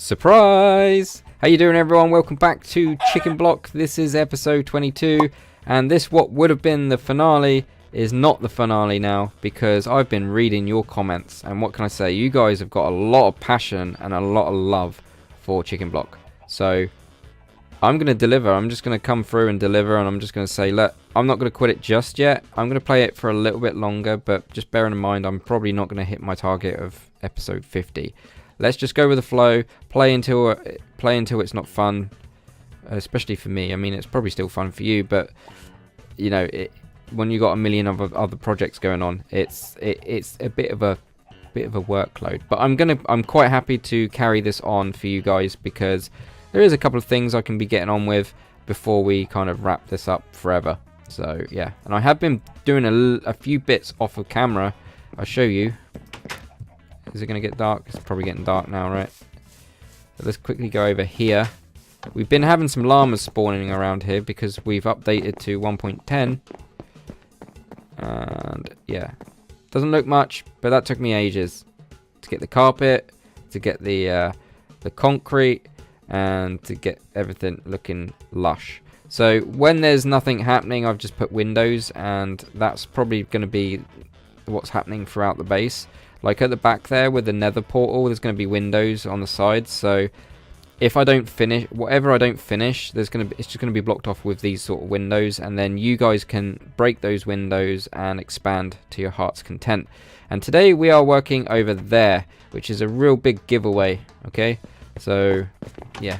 Surprise! How you doing, everyone? Welcome back to Chicken Block. This is episode 22, and this, what would have been the finale, is not the finale now, because I've been reading your comments, and what can I say? You guys have got a lot of passion and a lot of love for Chicken Block. So I'm going to deliver. I'm just going to come through and deliver, and I'm just going to say, look, I'm not going to quit it just yet. I'm going to play it for a little bit longer, but just bearing in mind, I'm probably not going to hit my target of episode 50. Let's just go with the flow, play until it's not fun, especially for me. I mean, it's probably still fun for you, but you know, when you got a million other projects going on, it's a bit of a workload. But I'm quite happy to carry this on for you guys, because there is a couple of things I can be getting on with before we kind of wrap this up forever. So yeah, and I have been doing a few bits off of camera. I'll show you. Is it going to get dark? It's probably getting dark now, right? So let's quickly go over here. We've been having some llamas spawning around here because we've updated to 1.10. And yeah, doesn't look much, but that took me ages to get the carpet, to get the concrete, and to get everything looking lush. So when there's nothing happening, I've just put windows, and that's probably going to be what's happening throughout the base. Like at the back there with the nether portal, there's going to be windows on the sides. So if I don't finish, whatever I don't finish, it's just going to be blocked off with these sort of windows. And then you guys can break those windows and expand to your heart's content. And today we are working over there, which is a real big giveaway. Okay, so yeah,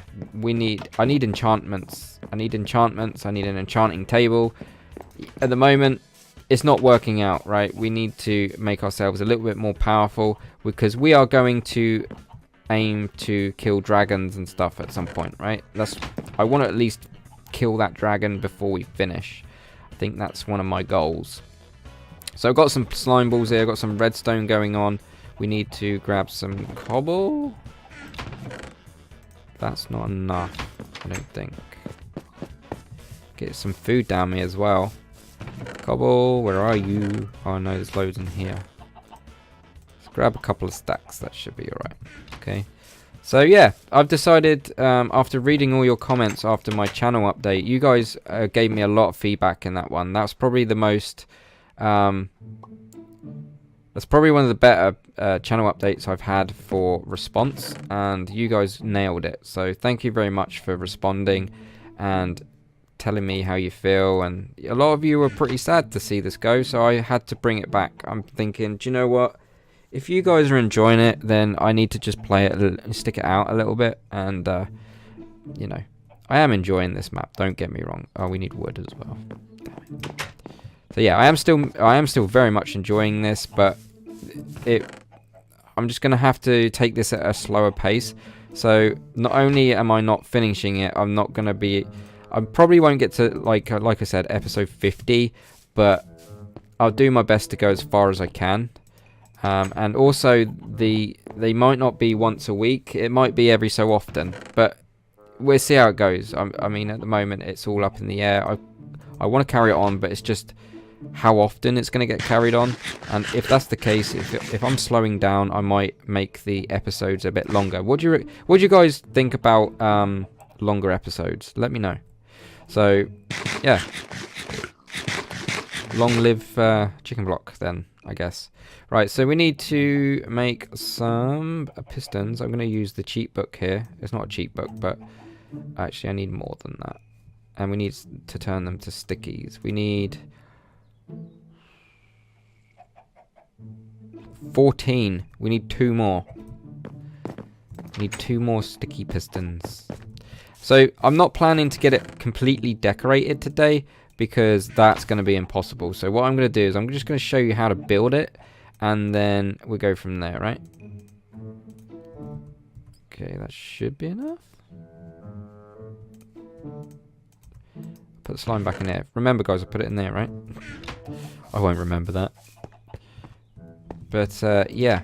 I need enchantments. I need an enchanting table. At the moment, it's not working out, right? We need to make ourselves a little bit more powerful, because we are going to aim to kill dragons and stuff at some point, right? I want to at least kill that dragon before we finish. I think that's one of my goals. So I've got some slime balls here. I've got some redstone going on. We need to grab some cobble. That's not enough, I don't think. Get some food down me as well. Cobble, where are you? Oh no, there's loads in here. Let's grab a couple of stacks, that should be alright. Okay, so yeah, I've decided, after reading all your comments after my channel update, you guys gave me a lot of feedback in that one. That's probably the most, that's probably one of the better channel updates I've had for response, and you guys nailed it. So thank you very much for responding and telling me how you feel. And a lot of you were pretty sad to see this go, so I had to bring it back. I'm thinking, do you know what, if you guys are enjoying it, then I need to just play it and stick it out a little bit. And you know, I am enjoying this map, don't get me wrong. Oh, we need wood as well. So yeah, I am still very much enjoying this, but I'm just gonna have to take this at a slower pace. So not only am I not finishing it, I probably won't get to, like I said, episode 50, but I'll do my best to go as far as I can. And also, they might not be once a week. It might be every so often, but we'll see how it goes. I mean, at the moment, it's all up in the air. I want to carry it on, but it's just how often it's going to get carried on. And if that's the case, if I'm slowing down, I might make the episodes a bit longer. What do you guys think about longer episodes? Let me know. So yeah, long live Chicken Block then, I guess. Right, so we need to make some pistons. I'm going to use the cheat book here. It's not a cheat book, but actually I need more than that. And we need to turn them to stickies. We need 14. We need 2 more. We need 2 more sticky pistons. So I'm not planning to get it completely decorated today, because that's going to be impossible. So what I'm going to do is I'm just going to show you how to build it, and then we'll go from there, right? Okay, that should be enough. Put the slime back in there. Remember, guys, I put it in there, right? I won't remember that. But yeah.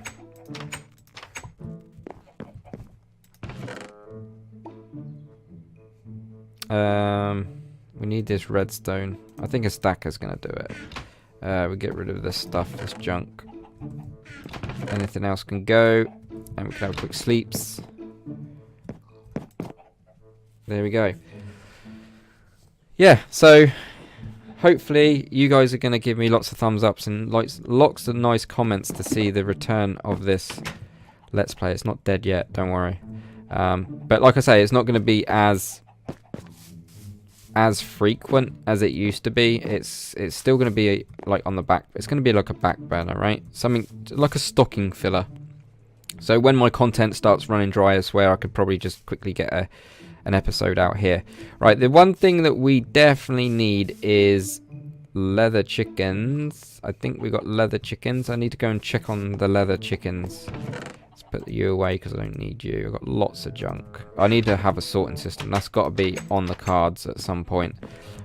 We need this redstone. I think a stacker's gonna do it. We get rid of this stuff, this junk. Anything else can go. And we can have quick sleeps. there we go. Yeah, so hopefully you guys are going to give me lots of thumbs ups and lots of nice comments to see the return of this Let's Play. It's not dead yet, don't worry. But like I say, it's not going to be as frequent as it used to be. It's still going to be like on the back. It's going to be like a back burner, right? Something like a stocking filler. So when my content starts running dry, I swear I could probably just quickly get an episode out here. Right, the one thing that we definitely need is leather chickens. I think we got leather chickens. I need to go and check on the leather chickens. Let's put you away because I don't need you. I've got lots of junk. I need to have a sorting system. That's got to be on the cards at some point.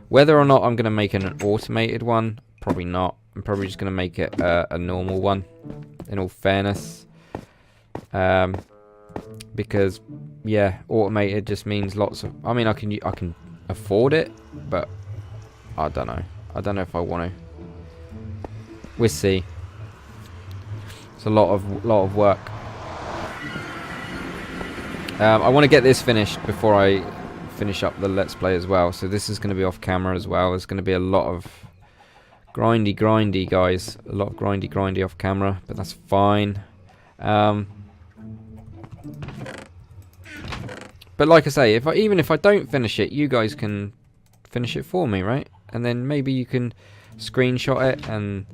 Whether or not I'm going to make an automated one, probably not. I'm probably just going to make it a normal one, in all fairness. Because yeah, automated just means lots of. I mean, I can afford it, but I don't know. I don't know if I want to. We'll see. It's a lot of work. I want to get this finished before I finish up the Let's Play as well. So this is going to be off camera as well. There's going to be a lot of grindy, guys. A lot of grindy off camera, but that's fine. But like I say, even if I don't finish it, you guys can finish it for me, right? And then maybe you can screenshot it and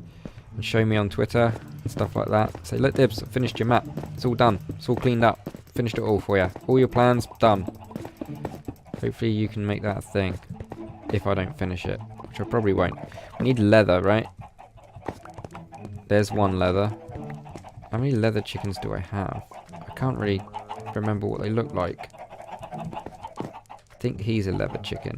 show me on Twitter and stuff like that. Say, look, Dibs, I finished your map. It's all done. It's all cleaned up. Finished it all for you. All your plans done. Hopefully you can make that a thing. If I don't finish it, which I probably won't. We need leather, right? There's one leather. How many leather chickens do I have? I can't really remember what they look like. I think he's a leather chicken.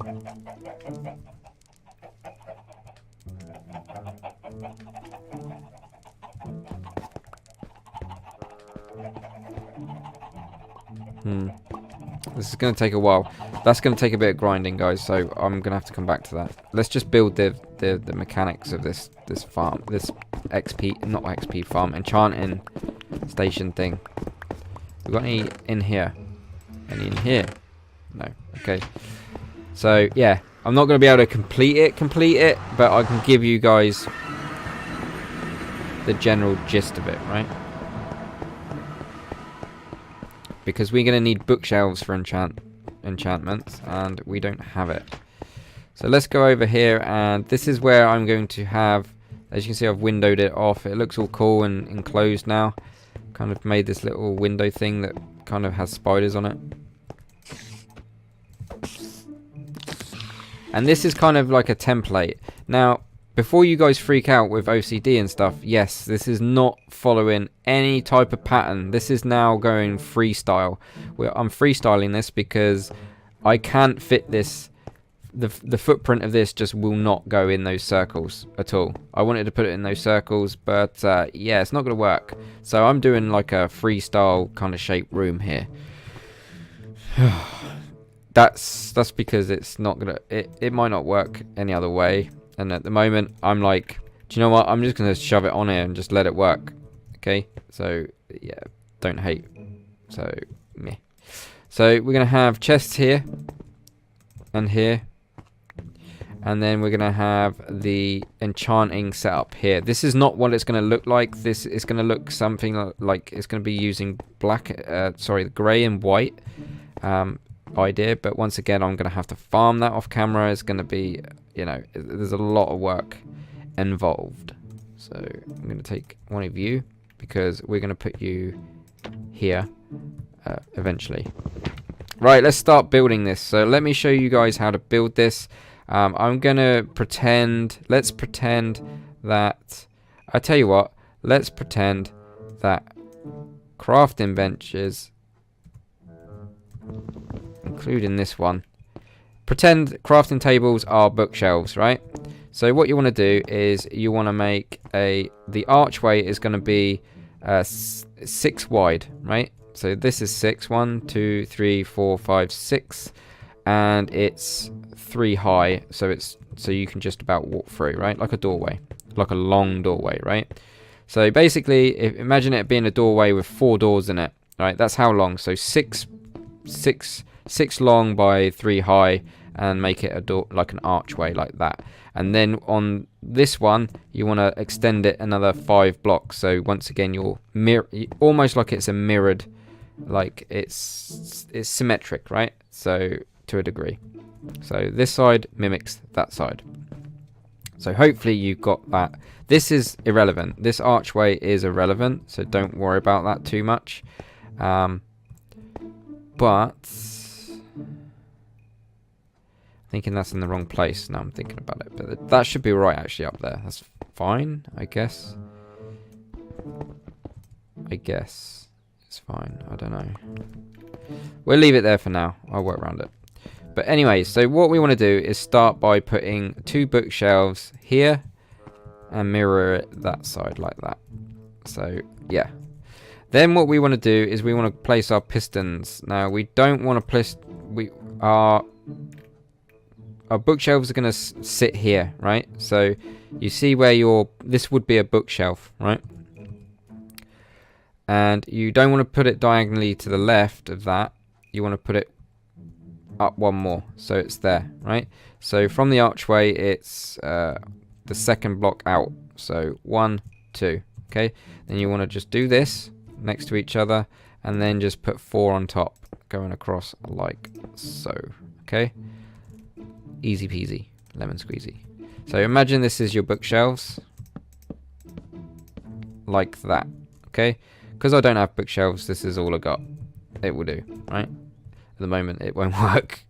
This is going to take a while. That's going to take a bit of grinding, guys, so I'm going to have to come back to that. Let's just build the mechanics of this farm, this not XP farm, enchanting station thing. We got any in here? Any in here? No. Okay. So yeah, I'm not going to be able to complete it, but I can give you guys the general gist of it, right? Because we're going to need bookshelves for enchantments, and we don't have it. So let's go over here, and this is where I'm going to have, as you can see, I've windowed it off. It looks all cool and enclosed now. Kind of made this little window thing that kind of has spiders on it. And this is kind of like a template. Now, before you guys freak out with OCD and stuff, yes, this is not following any type of pattern. This is now going freestyle. I'm freestyling this because I can't fit this. The footprint of this just will not go in those circles at all. I wanted to put it in those circles, but yeah, it's not going to work. So I'm doing like a freestyle kind of shaped room here. That's because it's not gonna. It might not work any other way. And at the moment, I'm like, do you know what? I'm just gonna shove it on here and just let it work. Okay. So yeah, don't hate. So meh. So we're gonna have chests here and here, and then we're gonna have the enchanting setup here. This is not what it's gonna look like. This is gonna look something like it's gonna be using the grey and white. Idea, but once again I'm gonna have to farm that off camera. It's gonna be, you know, there's a lot of work involved. So I'm gonna take one of you because we're gonna put you here eventually. Right, let's start building this. So let me show you guys how to build this. I'm gonna pretend, let's pretend that, I tell you what, let's pretend that crafting benches, including this one, pretend crafting tables are bookshelves, right? So what you want to do is you want to make the archway is going to be 6 wide, right? So this is 6, 1, 2, 3, 4, 5, 6, and it's 3 high, so you can just about walk through, right? Like a doorway, like a long doorway, right? So basically, imagine it being a doorway with 4 doors in it, right? That's how long. So 6 6 long by 3 high, and make it a door, like an archway like that. And then on this one, you want to extend it another 5 blocks. So once again, you're almost like it's a mirrored, like it's symmetric, right? So to a degree. So this side mimics that side. So hopefully you got that. This is irrelevant. This archway is irrelevant, so don't worry about that too much. But thinking that's in the wrong place. Now I'm thinking about it, but that should be right actually up there. That's fine, I guess. It's fine. I don't know. We'll leave it there for now. I'll work around it. But anyway, so what we want to do is start by putting 2 bookshelves here and mirror it that side like that. So yeah. Then what we want to do is we want to place our pistons. Now we don't want to place, our bookshelves are going to sit here, right? So you see where this would be a bookshelf, right? And you don't want to put it diagonally to the left of that. You want to put it up one more, so it's there, right? So from the archway, it's the second block out. So 1, 2, okay? Then you want to just do this next to each other, and then just put 4 on top, going across like so, okay? Easy peasy, lemon squeezy. So imagine this is your bookshelves, like that, okay? Because I don't have bookshelves, this is all I got. It will do, right? At the moment, it won't work,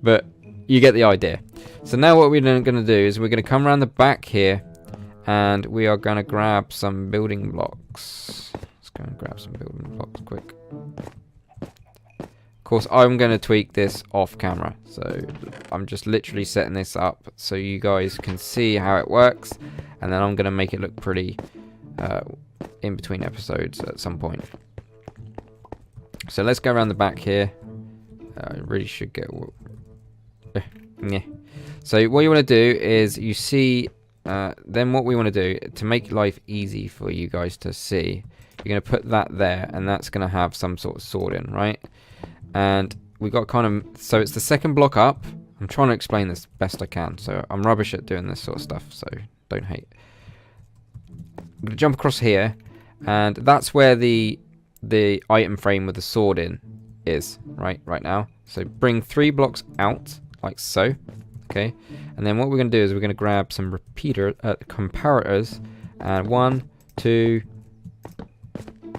but you get the idea. So now what we're going to do is we're going to come around the back here, and we are going to grab some building blocks. Let's go and grab some building blocks quick. Of course, I'm going to tweak this off camera, so I'm just literally setting this up so you guys can see how it works, and then I'm going to make it look pretty in between episodes at some point. So let's go around the back here. I really should get... yeah. So what you want to do is you see... then what we want to do to make life easy for you guys to see, you're going to put that there, and that's going to have some sort of sword in, right? And we got kind of... So it's the second block up. I'm trying to explain this best I can. So I'm rubbish at doing this sort of stuff, so don't hate. I'm going to jump across here, and that's where the item frame with the sword in is right now. So bring 3 blocks out like so, okay? And then what we're going to do is we're going to grab some comparators, and 1, 2,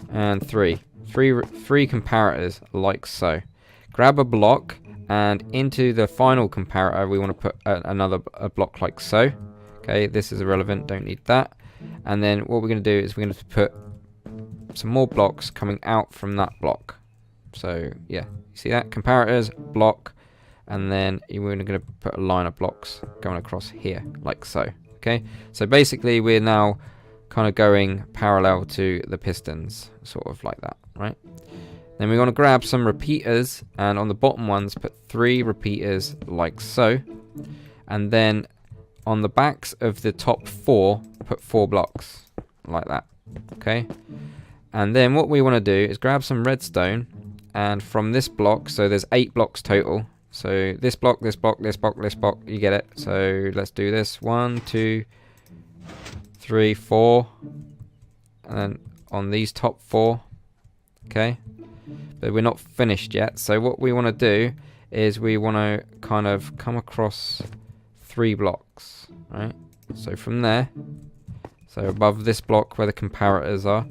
and 3 comparators like so. Grab a block, and into the final comparator we want to put another block like so. Okay, this is irrelevant, don't need that. And then what we're going to do is we're going to put some more blocks coming out from that block. So yeah, you see that? Comparators, block, and then we're going to put a line of blocks going across here like so. Okay, so basically we're now kind of going parallel to the pistons, sort of like that, right? Then we're going to grab some repeaters, and on the bottom ones put 3 repeaters like so, and then on the backs of the top 4 put 4 blocks like that, okay? And then what we want to do is grab some redstone, and from this block, so there's 8 blocks total, so this block, this block, this block, this block, you get it. So let's do this. 1, 2, 3, 4, and then on these top 4, okay? But we're not finished yet, so what we want to do is we want to kind of come across 3 blocks, right? So from there, so above this block where the comparators are,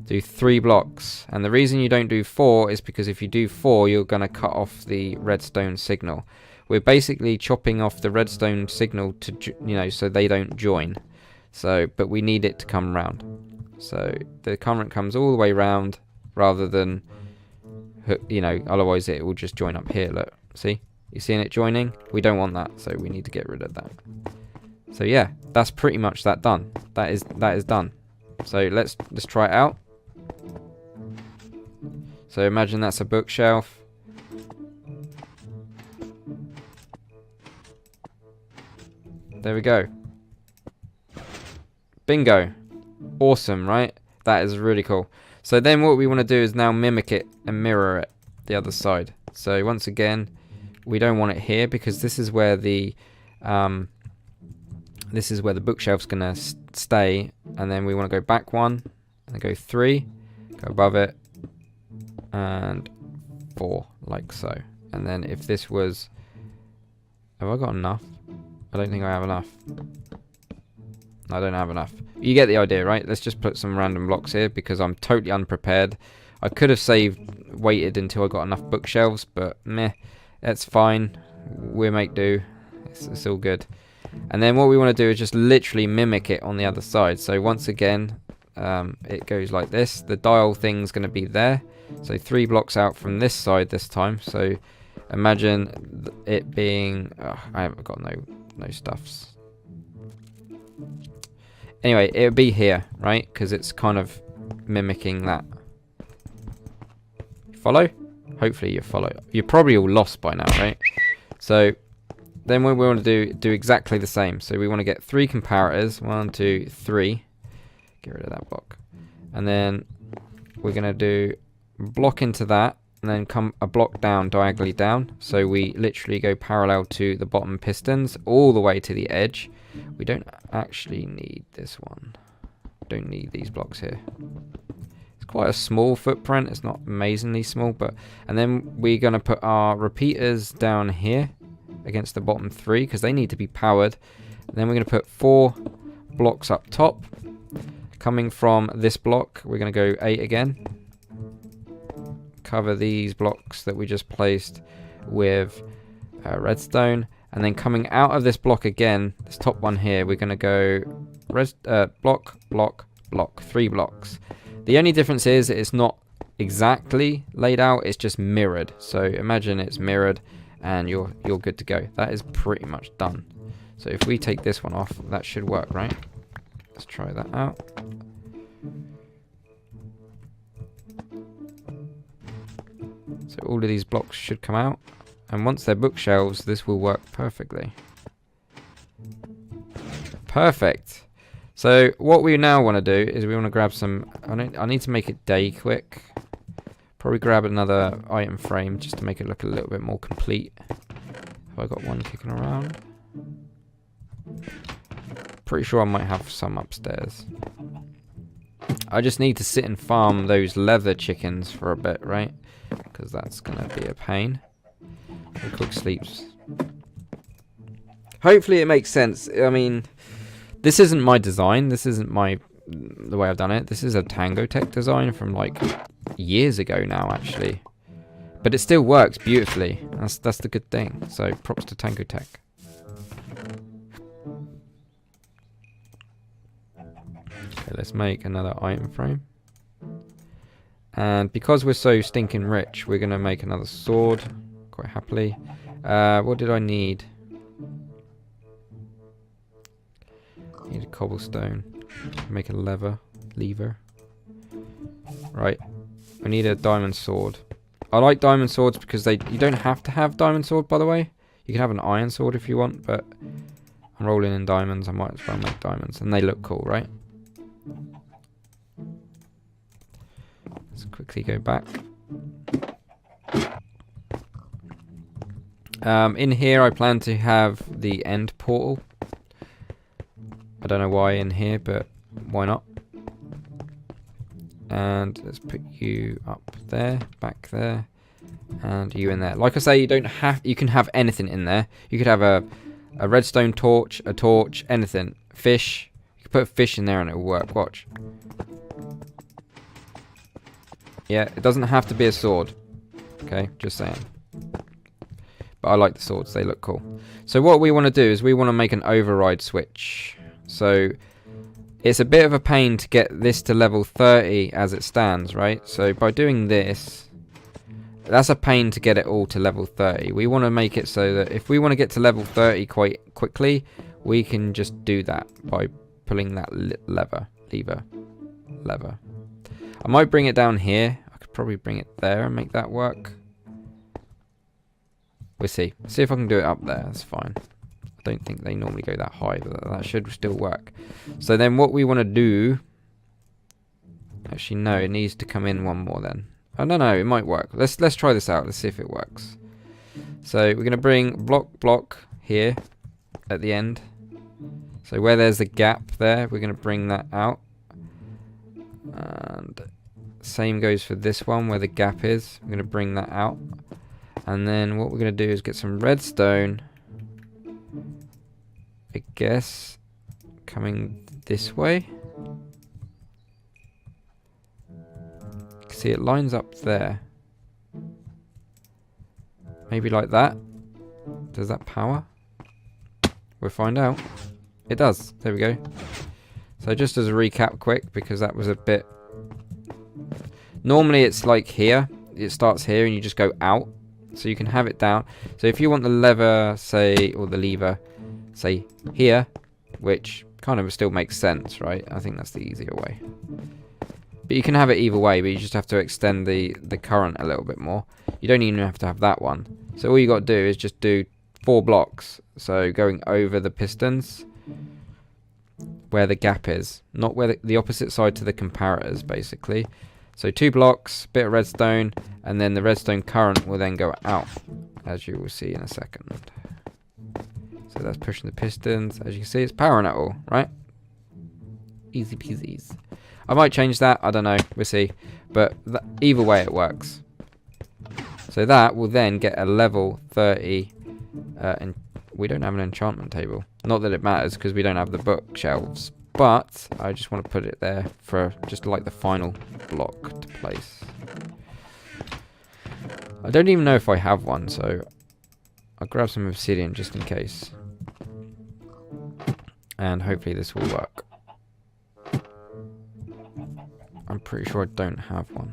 do 3 blocks. And the reason you don't do 4 is because if you do 4, you're going to cut off the redstone signal. We're basically chopping off the redstone signal to, you know, so they don't join. So, but we need it to come round. So the current comes all the way round rather than, you know, otherwise it will just join up here. Look, see? You seeing it joining? We don't want that, so we need to get rid of that. So yeah, that's pretty much that done. That is done. So let's try it out. So imagine that's a bookshelf. There we go. Bingo. Awesome, right? That is really cool. So then what we want to do is now mimic it and mirror it the other side. So once again, we don't want it here because this is where the bookshelf's gonna stay, and then we want to go back one, and go 3, go above it, and 4, like so. And then if this was, have I got enough? I don't think I have enough. I don't have enough. You get the idea, right? Let's just put some random blocks here because I'm totally unprepared. I could have waited until I got enough bookshelves, but meh, that's fine. We'll make do. It's all good. And then what we want to do is just literally mimic it on the other side. So once again, it goes like this. The dial thing's going to be there. So 3 blocks out from this side this time. So imagine it being... I haven't got no stuffs. Anyway, it would be here, right? Because it's kind of mimicking that. Follow? Hopefully you follow. You're probably all lost by now, right? So then what we want to do exactly the same. So we want to get 3 comparators. 1, 2, 3. Get rid of that block. And then we're going to do block into that. And then come a block down, diagonally down. So we literally go parallel to the bottom pistons all the way to the edge. We don't actually need this one. Don't need these blocks here. It's quite a small footprint. It's not amazingly small, but... And then we're going to put our repeaters down here against the bottom 3 because they need to be powered. And then we're going to put 4 blocks up top. Coming from this block, we're going to go 8 again. Cover these blocks that we just placed with redstone. And then coming out of this block again, this top one here, we're going to go block, block, block, 3 blocks. The only difference is it's not exactly laid out, it's just mirrored. So imagine it's mirrored and you're good to go. That is pretty much done. So if we take this one off, that should work, right? Let's try that out. So all of these blocks should come out. And once they're bookshelves, this will work perfectly. Perfect. So what we now want to do is we want to grab some... I need to make it day quick. Probably grab another item frame just to make it look a little bit more complete. Have I got one kicking around? Pretty sure I might have some upstairs. I just need to sit and farm those leather chickens for a bit, right? Because that's going to be a pain. The cook sleeps. Hopefully it makes sense. I mean, this isn't my design. This isn't the way I've done it. This is a Tango Tech design from like years ago now, actually. But it still works beautifully. That's the good thing. So props to Tango Tech. Okay, let's make another item frame. And because we're so stinking rich, we're going to make another sword. Quite happily. What did I need? Need a cobblestone. Make a lever. Right. I need a diamond sword. I like diamond swords because you don't have to have diamond sword, by the way. You can have an iron sword if you want, but I'm rolling in diamonds. I might as well make diamonds, and they look cool, right? Let's quickly go back. In here I plan to have the end portal. I don't know why in here, but why not? And let's put you up there, back there, and you in there. Like I say, you can have anything in there. You could have a redstone torch, a torch, anything. Fish. You could put a fish in there and it will work. Watch. Yeah, it doesn't have to be a sword. Okay, just saying. But I like the swords, they look cool. So what we want to do is we want to make an override switch. So it's a bit of a pain to get this to level 30 as it stands, right? So by doing this, that's a pain to get it all to level 30. We want to make it so that if we want to get to level 30 quite quickly, we can just do that by pulling that lever. I might bring it down here. I could probably bring it there and make that work. We'll see. See if I can do it up there. That's fine. I don't think they normally go that high, but that should still work. So then what we want to do... Actually, no. It needs to come in one more then. I don't know, it might work. Let's try this out. Let's see if it works. So we're going to bring block here at the end. So where there's a gap there, we're going to bring that out. And same goes for this one where the gap is. We're going to bring that out. And then what we're going to do is get some redstone, I guess, coming this way. See, it lines up there. Maybe like that. Does that power? We'll find out. It does. There we go. So just as a recap quick, because that was a bit... Normally it's like here. It starts here and you just go out. So you can have it down. So if you want the lever, say, or the lever, say here, which kind of still makes sense, right? I think that's the easier way. But you can have it either way, but you just have to extend the current a little bit more. You don't even have to have that one. So all you got to do is just do 4 blocks. So going over the pistons where the gap is, not where the opposite side to the comparators, basically. So 2 blocks, bit of redstone, and then the redstone current will then go out, as you will see in a second. So that's pushing the pistons. As you can see, it's powering it all, right? Easy peasies. I might change that, I don't know, we'll see. But either way it works. So that will then get a level 30, and we don't have an enchantment table. Not that it matters, because we don't have the bookshelves. But I just want to put it there for just like the final block to place. I don't even know if I have one, so I'll grab some obsidian just in case. And hopefully this will work. I'm pretty sure I don't have one.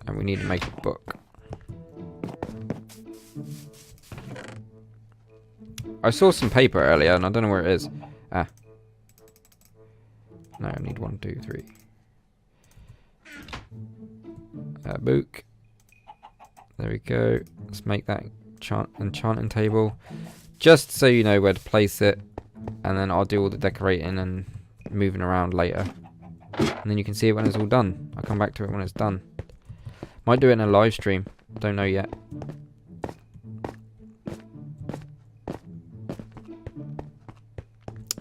And we need to make a book. I saw some paper earlier and I don't know where it is. Ah. No, I need 1, 2, 3. Book. There we go. Let's make that enchanting table. Just so you know where to place it. And then I'll do all the decorating and moving around later. And then you can see it when it's all done. I'll come back to it when it's done. Might do it in a live stream. Don't know yet.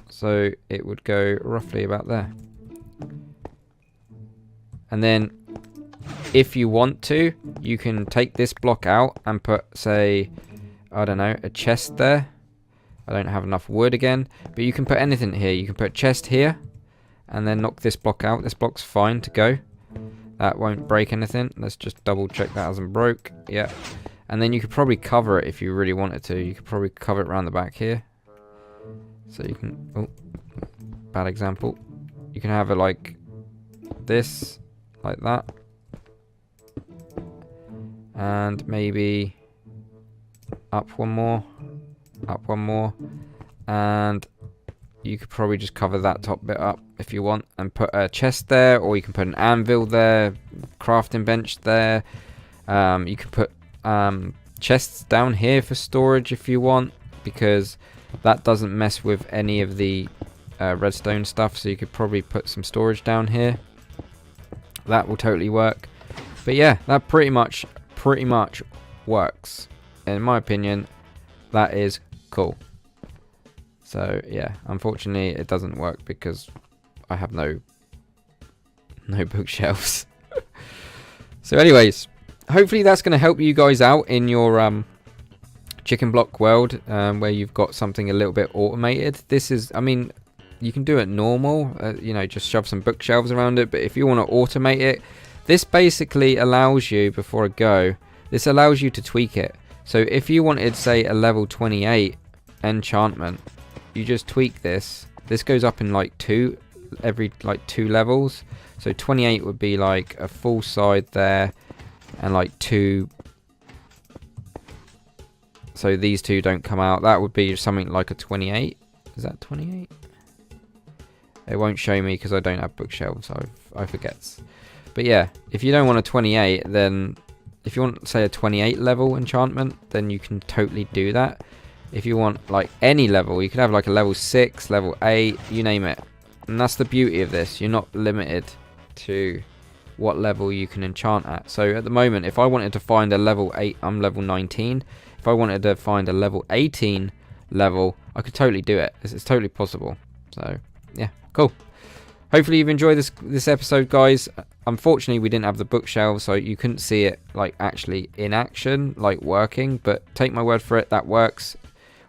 So it would go roughly about there. And then if you want to, you can take this block out and put, say, I don't know, a chest there. I don't have enough wood again, but you can put anything here. You can put a chest here and then knock this block out. This block's fine to go. That won't break anything. Let's just double check that hasn't broke. Yeah. And then you could probably cover it if you really wanted to. You could probably cover it around the back here. So you can, oh, bad example. You can have it like this, like that. And maybe up one more, and you could probably just cover that top bit up if you want and put a chest there, or you can put an anvil there, crafting bench there. You can put chests down here for storage if you want, because that doesn't mess with any of the redstone stuff, so you could probably put some storage down here. That will totally work. But yeah, that pretty much works. In my opinion, that is cool. So yeah, unfortunately it doesn't work because I have no bookshelves. So anyways, hopefully that's going to help you guys out in your chicken block world, where you've got something a little bit automated. This is, I mean, you can do it normal, you know, just shove some bookshelves around it, but if you want to automate it, this basically allows you, before I go, this allows you to tweak it. So if you wanted, say, a level 28 enchantment, you just tweak this. This goes up in like every 2 levels. So 28 would be like a full side there, and like 2. So these 2 don't come out. That would be something like a 28. Is that 28? It won't show me because I don't have bookshelves. I forget. But yeah, if you don't want a 28, then if you want, say, a 28 level enchantment, then you can totally do that. If you want like any level, you could have like a level 6, level 8, you name it. And that's the beauty of this. You're not limited to what level you can enchant at. So at the moment, if I wanted to find a level 8, I'm level 19. If I wanted to find a level 18 level, I could totally do it. It's totally possible. So yeah, cool. Hopefully you've enjoyed this episode, guys. Unfortunately, we didn't have the bookshelves, so you couldn't see it like actually in action, like working. But take my word for it, that works.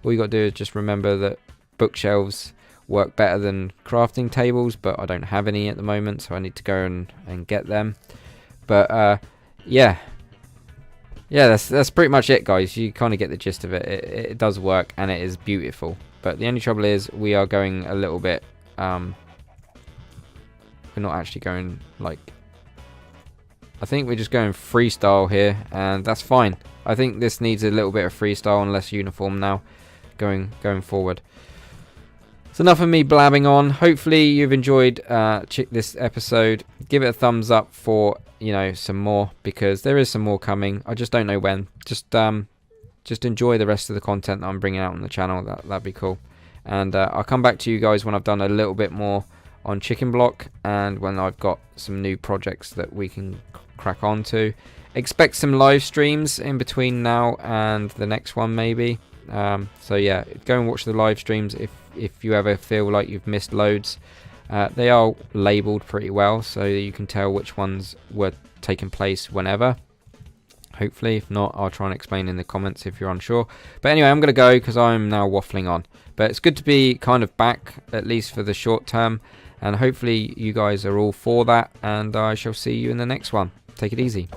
All you got to do is just remember that bookshelves work better than crafting tables, but I don't have any at the moment, so I need to go and get them. But yeah, that's pretty much it, guys. You kind of get the gist of it. It does work, and it is beautiful. But the only trouble is we are going a little bit. We're not actually going like. I think we're just going freestyle here, and that's fine. I think this needs a little bit of freestyle and less uniform now, going forward. It's enough of me blabbing on. Hopefully you've enjoyed this episode. Give it a thumbs up for some more, because there is some more coming. I just don't know when. Just enjoy the rest of the content that I'm bringing out on the channel. That'd be cool. And I'll come back to you guys when I've done a little bit more on Chicken Block, and when I've got some new projects that we can crack on to. Expect some live streams in between now and the next one, maybe. So yeah, go and watch the live streams if you ever feel like you've missed loads. They are labelled pretty well, so you can tell which ones were taking place whenever. Hopefully, if not, I'll try and explain in the comments if you're unsure. But anyway, I'm going to go because I'm now waffling on. But it's good to be kind of back, at least for the short term. And hopefully you guys are all for that. And I shall see you in the next one. Take it easy.